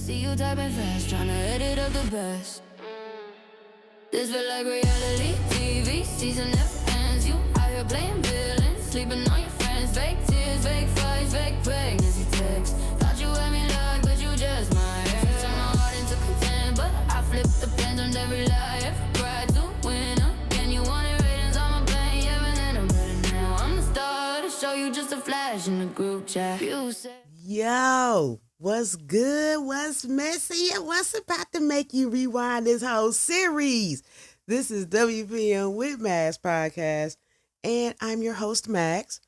see you typing fast, tryna edit up the best. This feel like reality TV, season never ends. You out here playing villains, sleeping on your friends. Fake tears, fake fights, fake pregnancy texts. Thought you had me locked, but you just my ex. Turned my heart into content, but I flipped the pen on every lie. Every pride to win again. You wanted ratings on my plane, yeah, but then I'm better now. I'm the star to show you just a flash in the group chat. You said, Yo, what's good? What's messy? And what's about to make you rewind this whole series? This is W.P.M with Magz podcast, and I'm your host, Magz.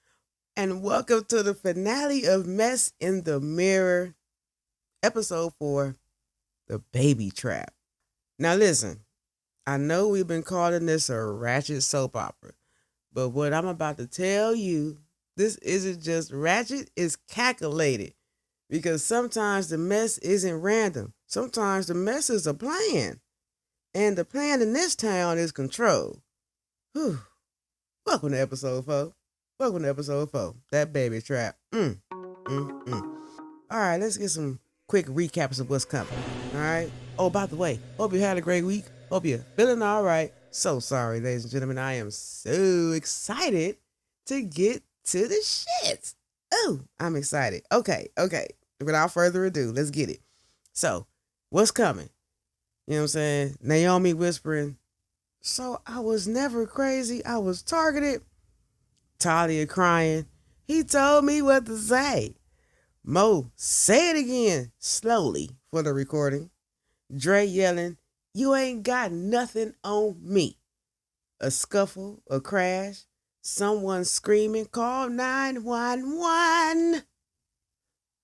And welcome to the finale of Mess in the Mirror, episode 4, The Baby Trap. Now listen, I know we've been calling this a ratchet soap opera, but what I'm about to tell you, this isn't just ratchet, it's calculated. Because sometimes the mess isn't random. Sometimes the mess is a plan. And the plan in this town is control. Whew. Welcome to episode 4. Welcome to episode 4. That baby trap. Alright, let's get some quick recaps of what's coming. Alright. Oh, by the way, hope you had a great week. Hope you're feeling alright. So sorry, ladies and gentlemen. I am so excited to get to the shit. Oh, I'm excited. Okay. Without further ado, let's get it. So, what's coming? You know what I'm saying? Naomi whispering, so I was never crazy. I was targeted. Talia crying. He told me what to say. Mo, say it again, slowly for the recording. Dre yelling, you ain't got nothing on me. A scuffle, a crash. Someone screaming, call 911.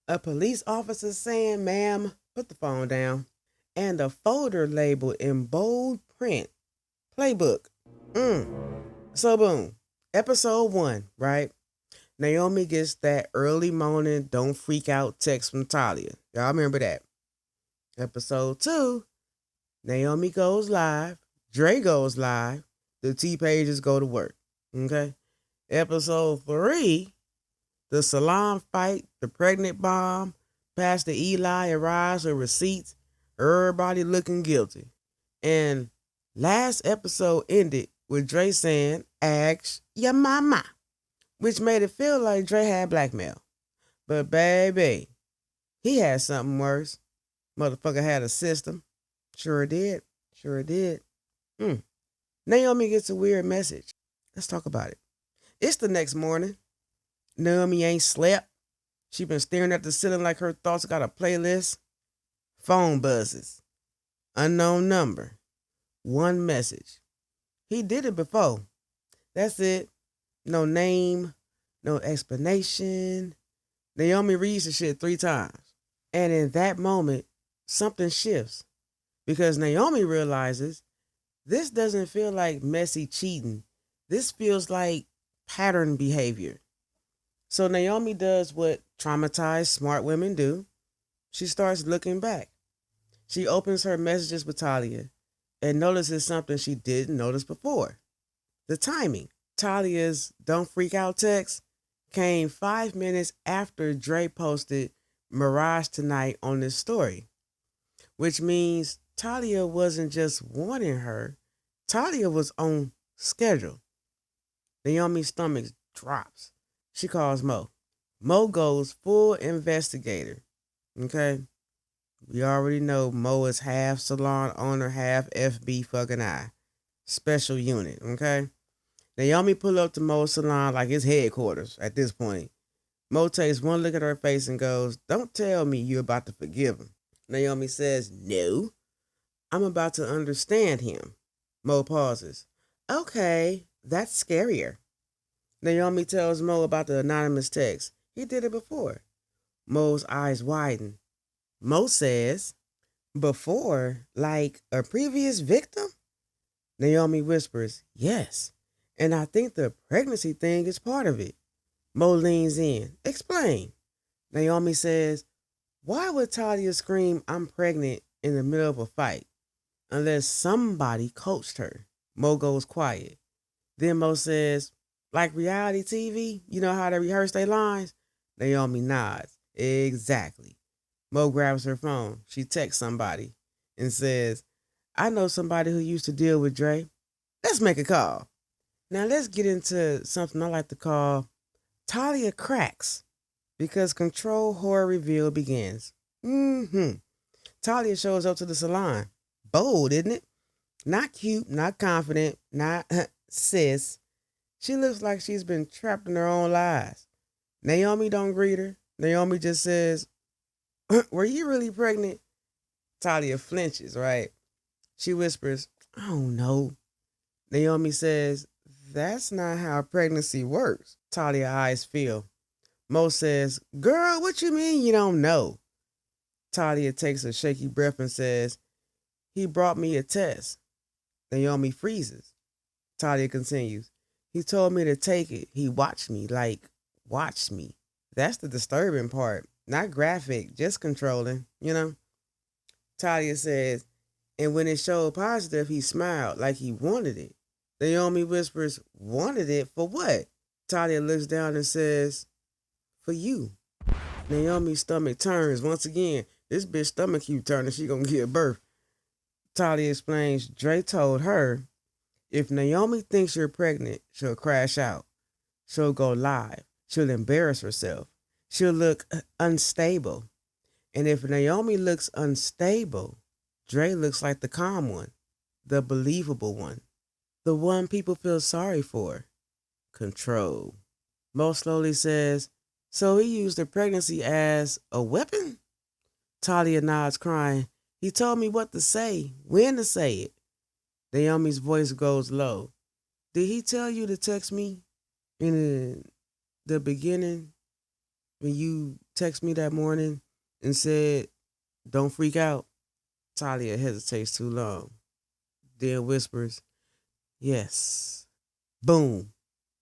A police officer saying, ma'am, put the phone down. And a folder labeled in bold print, playbook. So boom, episode 1, right? Naomi gets that early morning don't freak out text from Talia. Y'all remember that. Episode 2, Naomi goes live. Dre goes live. The T-Pages go to work. Okay. Episode 3, the salon fight, the pregnant bomb, Pastor Eli arrives with receipts, everybody looking guilty. And last episode ended with Dre saying, ask your mama, which made it feel like Dre had blackmail. But baby, he had something worse. Motherfucker had a system. Sure did. Naomi gets a weird message. Let's talk about it. It's the next morning. Naomi ain't slept. She been staring at the ceiling like her thoughts got a playlist. Phone buzzes. Unknown number. One message. He did it before. That's it. No name. No explanation. Naomi reads the shit 3 times. And in that moment, something shifts. Because Naomi realizes this doesn't feel like messy cheating. This feels like pattern behavior. So Naomi does what traumatized smart women do. She starts looking back. She opens her messages with Talia and notices something she didn't notice before. The timing. Talia's don't freak out text came 5 minutes after Dre posted Mirage tonight on this story, which means Talia wasn't just warning her. Talia was on schedule. Naomi's stomach drops. She calls Mo. Mo goes full investigator. Okay? We already know Mo is half salon owner, half FB fucking I. Special unit, okay? Naomi pull up to Mo's salon like it's headquarters at this point. Mo takes one look at her face and goes, don't tell me you're about to forgive him. Naomi says, no. I'm about to understand him. Mo pauses. Okay, that's scarier. Naomi tells Mo about the anonymous text. He did it before. Mo's eyes widen. Mo says, before, like a previous victim? Naomi whispers, yes. And I think the pregnancy thing is part of it. Mo leans in. Explain. Naomi says, why would Talia scream, I'm pregnant in the middle of a fight? Unless somebody coached her. Mo goes quiet. Then Mo says, like reality TV, you know how they rehearse their lines? Naomi nods. Exactly. Mo grabs her phone. She texts somebody and says, I know somebody who used to deal with Dre. Let's make a call. Now let's get into something I like to call Talia cracks because control horror reveal begins. Talia shows up to the salon. Bold, isn't it? Not cute, not confident, not sis. She looks like she's been trapped in her own lies. Naomi don't greet her. Naomi just says, were you really pregnant? Talia flinches, right? She whispers, I don't know. Naomi says, that's not how pregnancy works. Talia's eyes fill. Mo says, girl, what you mean you don't know? Talia takes a shaky breath and says, he brought me a test. Naomi freezes. Talia continues, he told me to take it. He watched me, watched me. That's the disturbing part. Not graphic, just controlling, Talia says, and when it showed positive, he smiled like he wanted it. Naomi whispers, wanted it for what? Talia looks down and says, for you. Naomi's stomach turns once again. This bitch stomach keep turning. She gonna give birth. Talia explains, Dre told her, if Naomi thinks you're pregnant, she'll crash out. She'll go live. She'll embarrass herself. She'll look unstable. And if Naomi looks unstable, Dre looks like the calm one, the believable one, the one people feel sorry for. Control. Mo slowly says, so he used the pregnancy as a weapon? Talia nods, crying. He told me what to say, when to say it. Naomi's voice goes low. Did he tell you to text me in the beginning when you text me that morning and said, don't freak out? Talia hesitates too long, then whispers, yes. Boom.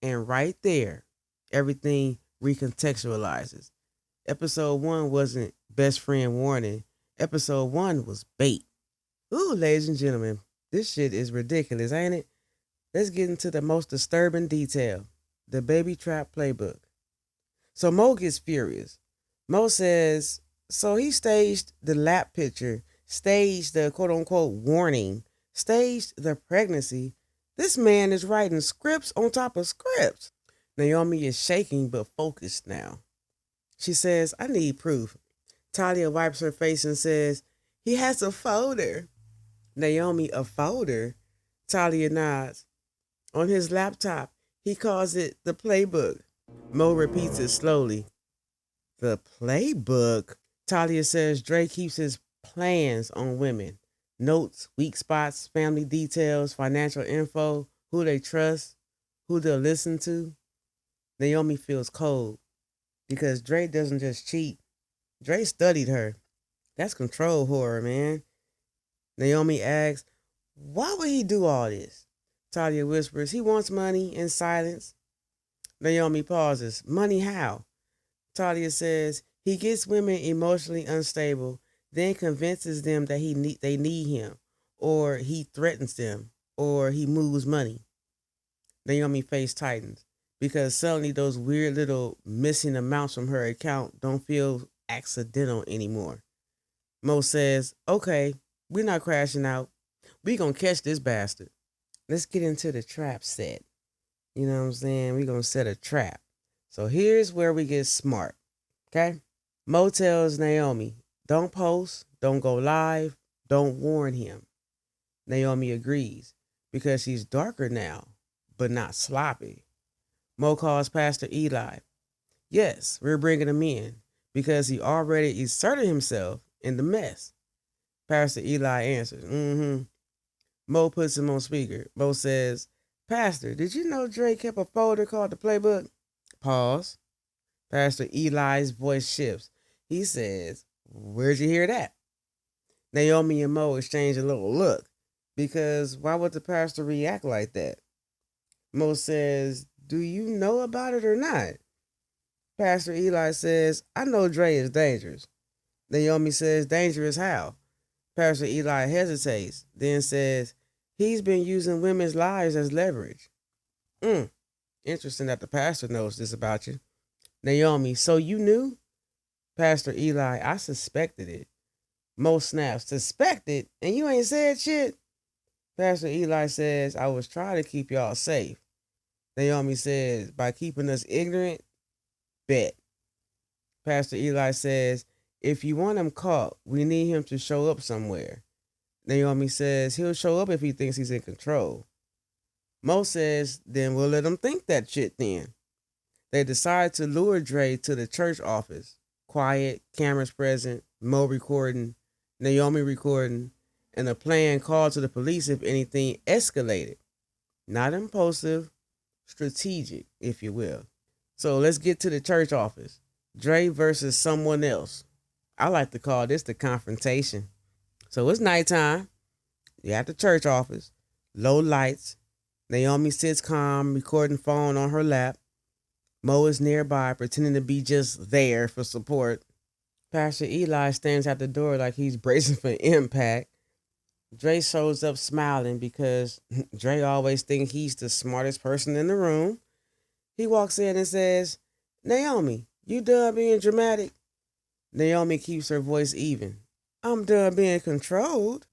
And right there, everything recontextualizes. Episode 1 wasn't best friend warning. Episode 1 was bait. Ooh, ladies and gentlemen, this shit is ridiculous, ain't it? Let's get into the most disturbing detail. The baby trap playbook. So Mo gets furious. Mo says, so he staged the lap picture, staged the quote-unquote warning, staged the pregnancy. This man is writing scripts on top of scripts. Naomi is shaking but focused now. She says, I need proof. Talia wipes her face and says, he has a folder. Naomi, a folder? Talia nods. On his laptop, he calls it the playbook. Mo repeats it slowly. The playbook? Talia says Dre keeps his plans on women. Notes, weak spots, family details, financial info, who they trust, who they'll listen to. Naomi feels cold because Dre doesn't just cheat. Dre studied her. That's control horror, man. Naomi asks, why would he do all this? Talia whispers, he wants money and silence. Naomi pauses. Money how? Talia says, he gets women emotionally unstable, then convinces them that they need him, or he threatens them, or he moves money. Naomi's face tightens because suddenly those weird little missing amounts from her account don't feel accidental anymore. Mo says, okay, we're not crashing out. We gonna catch this bastard. Let's get into the trap set. You know what I'm saying? We're gonna set a trap. So here's where we get smart. Okay? Mo tells Naomi, don't post, don't go live, don't warn him. Naomi agrees because she's darker now, but not sloppy. Mo calls Pastor Eli. Yes, we're bringing him in because he already inserted himself in the mess. Pastor Eli answers, Mo puts him on speaker. Mo says, Pastor, did you know Dre kept a folder called the playbook? Pause. Pastor Eli's voice shifts. He says, where'd you hear that? Naomi and Mo exchange a little look because why would the pastor react like that? Mo says, do you know about it or not? Pastor Eli says, I know Dre is dangerous. Naomi says, dangerous how? Pastor Eli hesitates, then says, he's been using women's lives as leverage. Interesting that the pastor knows this about you. Naomi, so you knew? Pastor Eli, I suspected it. Mo snaps, suspected? And you ain't said shit? Pastor Eli says, I was trying to keep y'all safe. Naomi says, by keeping us ignorant, bet. Pastor Eli says, if you want him caught, we need him to show up somewhere. Naomi says, he'll show up if he thinks he's in control. Mo says, then we'll let him think that shit then. They decide to lure Dre to the church office. Quiet, cameras present, Mo recording, Naomi recording, and a plan call to the police if anything escalated. Not impulsive, strategic, if you will. So let's get to the church office. Dre versus someone else. I like to call this the confrontation. So it's nighttime. You're at the church office. Low lights. Naomi sits calm, recording phone on her lap. Mo is nearby, pretending to be just there for support. Pastor Eli stands at the door like he's bracing for impact. Dre shows up smiling because Dre always thinks he's the smartest person in the room. He walks in and says, Naomi, you done being dramatic? Naomi keeps her voice even. I'm done being controlled.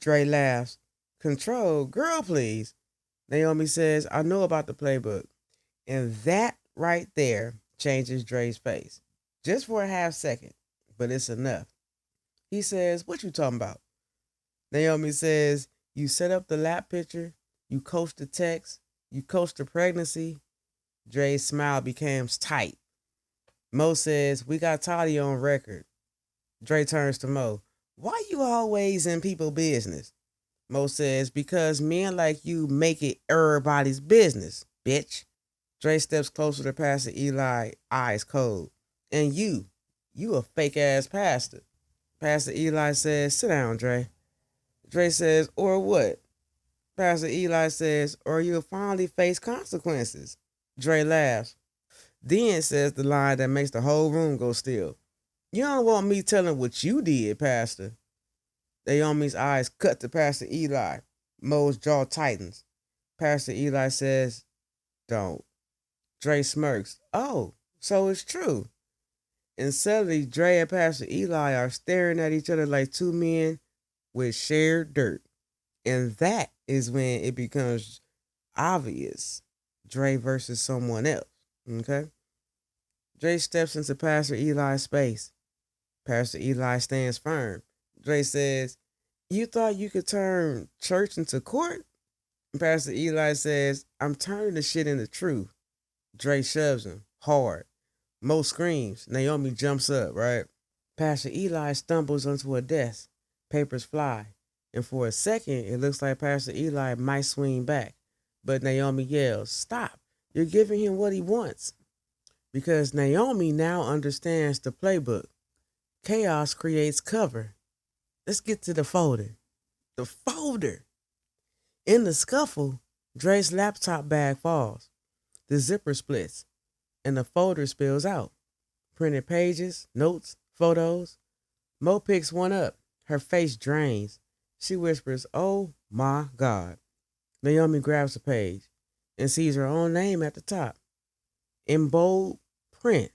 Dre laughs. Control? Girl, please. Naomi says, I know about the playbook. And that right there changes Dre's face. Just for a half second, but it's enough. He says, what you talking about? Naomi says, you set up the lap picture, you coached the text, you coached the pregnancy. Dre's smile becomes tight. Mo says, we got Toddy on record. Dre turns to Mo. Why you always in people business? Mo says, because men like you make it everybody's business, bitch. Dre steps closer to Pastor Eli, eyes cold. And you a fake ass pastor. Pastor Eli says, sit down, Dre. Dre says, or what? Pastor Eli says, or you'll finally face consequences. Dre laughs. Then says the line that makes the whole room go still. You don't want me telling what you did, Pastor. Naomi's eyes cut to Pastor Eli. Mo's jaw tightens. Pastor Eli says, don't. Dre smirks. Oh, so it's true. And suddenly, Dre and Pastor Eli are staring at each other like two men with shared dirt. And that is when it becomes obvious. Dre versus someone else. Okay? Dre steps into Pastor Eli's space. Pastor Eli stands firm. Dre says, you thought you could turn church into court? And Pastor Eli says, I'm turning the shit into truth. Dre shoves him hard. Mo screams. Naomi jumps up, right? Pastor Eli stumbles onto a desk. Papers fly. And for a second, it looks like Pastor Eli might swing back. But Naomi yells, stop. You're giving him what he wants. Because Naomi now understands the playbook. Chaos creates cover. Let's get to the folder. The folder. In the scuffle, Dre's laptop bag falls. The zipper splits, and the folder spills out. Printed pages, notes, photos. Mo picks one up. Her face drains. She whispers, oh my God. Naomi grabs the page and sees her own name at the top. In bold print,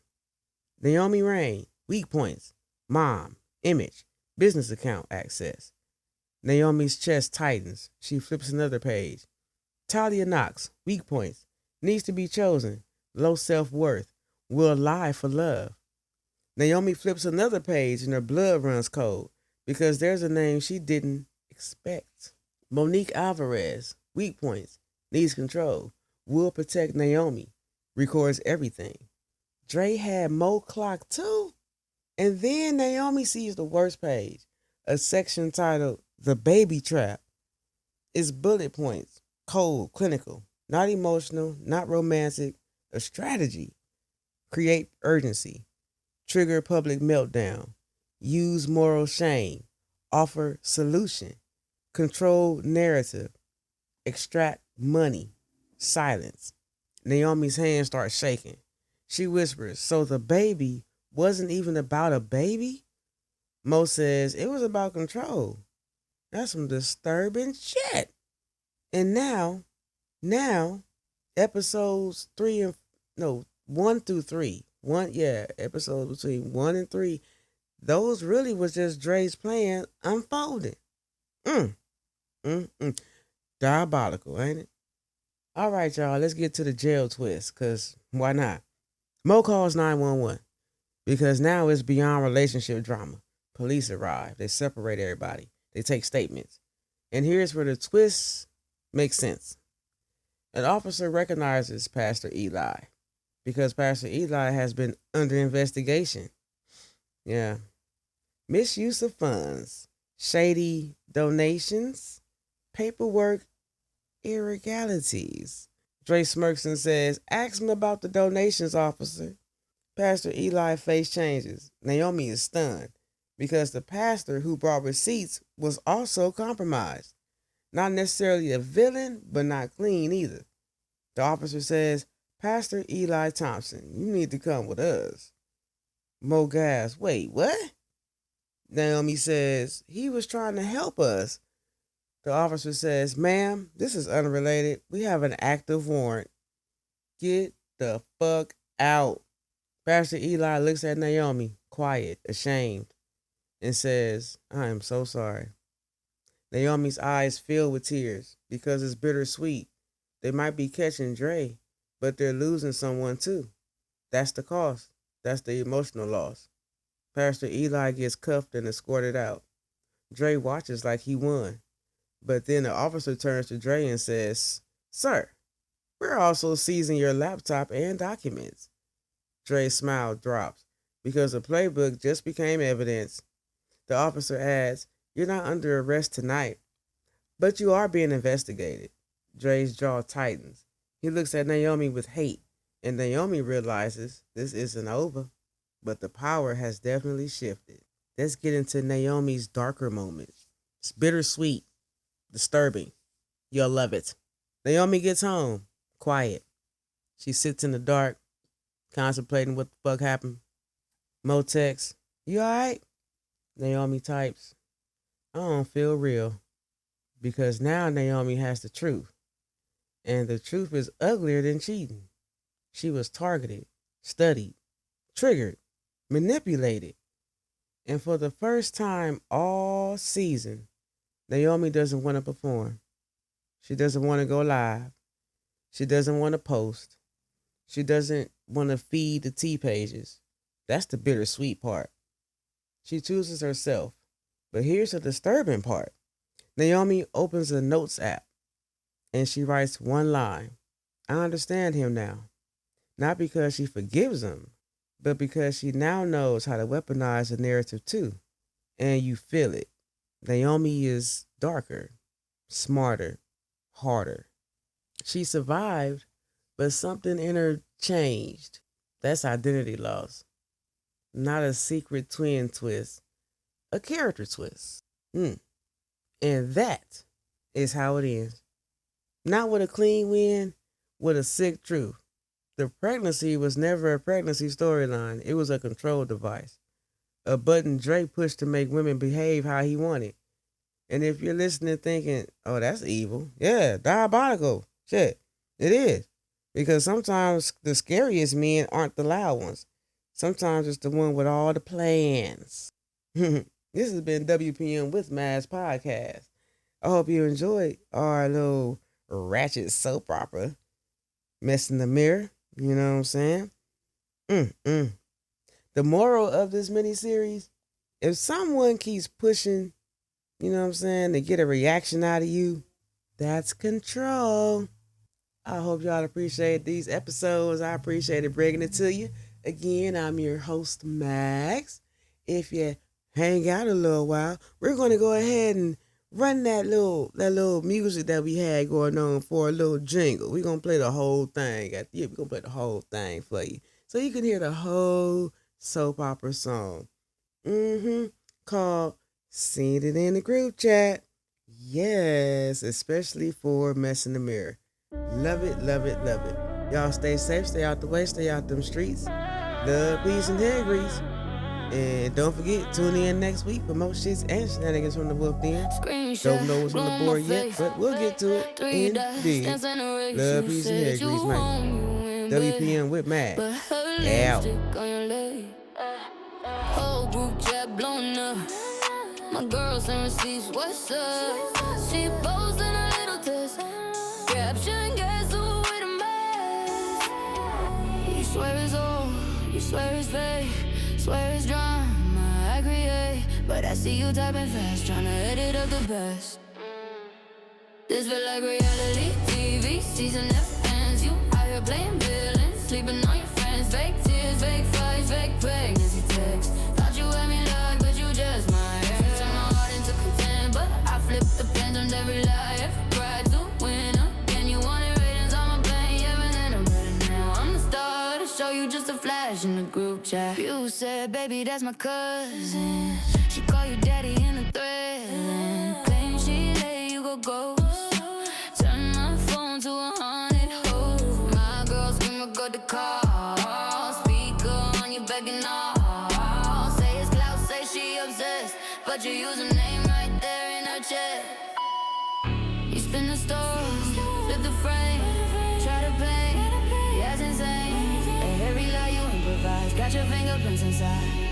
Naomi Rain, weak points, mom, image, business account access. Naomi's chest tightens. She flips another page. Talia Knox, weak points, needs to be chosen, low self-worth, will lie for love. Naomi flips another page and her blood runs cold because there's a name she didn't expect. Monique Alvarez, weak points, needs control, will protect Naomi, records everything. Dre had Mo clocked too. And then Naomi sees the worst page, a section titled The Baby Trap. It's bullet points, cold, clinical, not emotional, not romantic, a strategy. Create urgency, trigger public meltdown, use moral shame, offer solution, control narrative, extract money, silence. Naomi's hands start shaking. She whispers, so the baby wasn't even about a baby? Mo says, it was about control. That's some disturbing shit. And now, episodes 1 through 3, Episodes between 1 and 3. Those really was just Dre's plan unfolding. Mm, mm. Diabolical, ain't it? All right, y'all, let's get to the jail twist, because why not? Mo calls 911 because now it's beyond relationship drama. Police arrive. They separate everybody. They take statements. And here's where the twist makes sense. An officer recognizes Pastor Eli because Pastor Eli has been under investigation. Yeah. Misuse of funds, shady donations, paperwork irregularities. Dre smirks and says, "Ask him about the donations, officer." Pastor Eli's face changes. Naomi is stunned because the pastor who brought receipts was also compromised. Not necessarily a villain, but not clean either. The officer says, "Pastor Eli Thompson, you need to come with us." Mo gasps, "Wait, what?" Naomi says, "He was trying to help us." The officer says, "Ma'am, this is unrelated. We have an active warrant. Get the fuck out." Pastor Eli looks at Naomi, quiet, ashamed, and says, "I am so sorry." Naomi's eyes fill with tears because it's bittersweet. They might be catching Dre, but they're losing someone too. That's the cost. That's the emotional loss. Pastor Eli gets cuffed and escorted out. Dre watches like he won. But then the officer turns to Dre and says, "Sir, we're also seizing your laptop and documents." Dre's smile drops because the playbook just became evidence. The officer adds, "You're not under arrest tonight, but you are being investigated." Dre's jaw tightens. He looks at Naomi with hate, and Naomi realizes this isn't over, but the power has definitely shifted. Let's get into Naomi's darker moments. It's bittersweet, disturbing. You'll love it. Naomi gets home, quiet. She sits in the dark, contemplating what the fuck happened. Mo texts, "You alright?" Naomi types, "I don't feel real." Because now Naomi has the truth. And the truth is uglier than cheating. She was targeted, studied, triggered, manipulated. And for the first time all season, Naomi doesn't want to perform. She doesn't want to go live. She doesn't want to post. She doesn't want to feed the T pages. That's the bittersweet part. She chooses herself. But here's the disturbing part. Naomi opens a notes app and she writes one line. "I understand him now." Not because she forgives him, but because she now knows how to weaponize the narrative too. And you feel it. Naomi is darker, smarter, harder. She survived, but something in her changed. That's identity loss. Not a secret twin twist, a character twist. And that is how it ends. Not with a clean win, with a sick truth. The pregnancy was never a pregnancy storyline. It was a control device. A button Dre pushed to make women behave how he wanted. And if you're listening thinking, "Oh, that's evil," yeah, diabolical. Shit, it is. Because sometimes the scariest men aren't the loud ones. Sometimes it's the one with all the plans. This has been W.P.M with Magz podcast. I hope you enjoyed our little ratchet soap opera, Mess in the Mirror. You know what I'm saying? The moral of this miniseries, if someone keeps pushing, you know what I'm saying, to get a reaction out of you, that's control. I hope y'all appreciate these episodes. I appreciate bringing it to you. Again, I'm your host, Magz. If you hang out a little while, we're going to go ahead and run that little music that we had going on for a little jingle. We're going to play the whole thing. We're going to play the whole thing for you, so you can hear the whole soap opera song. Called "Seen It in the Group Chat." Yes, especially for Mess in the Mirror. Love it, love it, love it. Y'all stay safe, stay out the way, stay out them streets. Love, peace, and hair grease. And don't forget, tune in next week for more shits and shenanigans from the Wolf Den. Don't know what's on the board yet, but we'll get to it in big. Love, peace, and hair grease, man. W.P.M with Magz. the Ow. lipstick on your leg. Whole group chat blown up. My girl send receipts, what's up? She posting a little test. Caption, guess who with a mess? You swear it's old, you swear it's fake, swear it's drama I create. But I see you typing fast, tryna edit up the best. This feel like reality TV, season F ends. You out here playing villains, sleeping on your friends. Fake tears, fake fights, fake pregnancy texts. Thought you had me locked, but you just my ex. Turned my heart into content, but I flipped the pen on every lie. Every cry to win again. You wanted ratings, I'm a pain, yeah, but then I'm better now. I'm the star to show you just a flash in the group chat. You said, baby, that's my cousin. She call you daddy in the thread, and claim she let you go ghost. Turn my phone to a haunted hole. My girl scream, go to call. Speaker on you begging all. Say it's clout, say she obsessed, but you use her name right there in her chat. You spin the store, flip the frame, try to paint, yeah, it's insane. And every lie you improvise, got your fingerprints inside.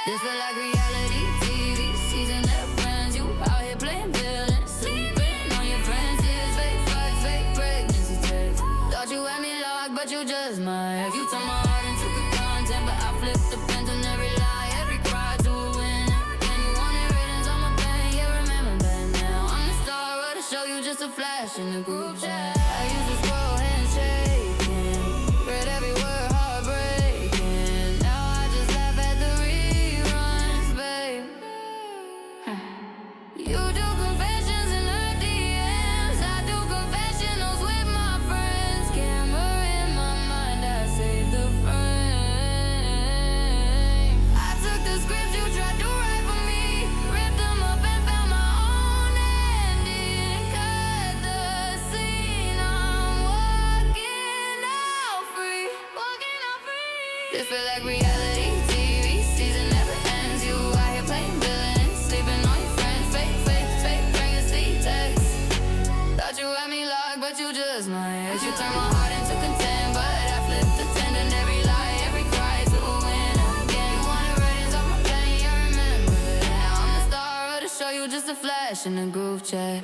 This feel like reality TV, season of friends. You out here playing villains, sleeping on your friends. Tears, fake fights, fake pregnancy texts. Thought you had me locked, but you just my ex. You turned my heart into good content, but I flipped the pens on every lie, every cry to a win. And you wanted ratings, I'm a pain, yeah, remember that now. I'm the star of the show, you just a flash in the group chat. I used to scroll handshaking, read every word heartbreaking. Now I just laugh at the reruns, babe. You do confessions in her DMs, I do confessionals with my friends. Camera in my mind, I save the frame. I took the scripts you tried to write for me, ripped them up and found my own ending. Cut the scene, I'm walking out free, walking out free. This feel like reality TV, season never ends. You out here playing villains, sleeping on your friends. Fake, fake, fake pregnancy texts. Thought you had me locked, but you just my ex. You turned my heart into content, but I flipped the tendon. Every lie, every cry to a win again. You wanted ratings, I'm a pain, yeah, remember that. I'm the star of the show, you just a flash in the group chat.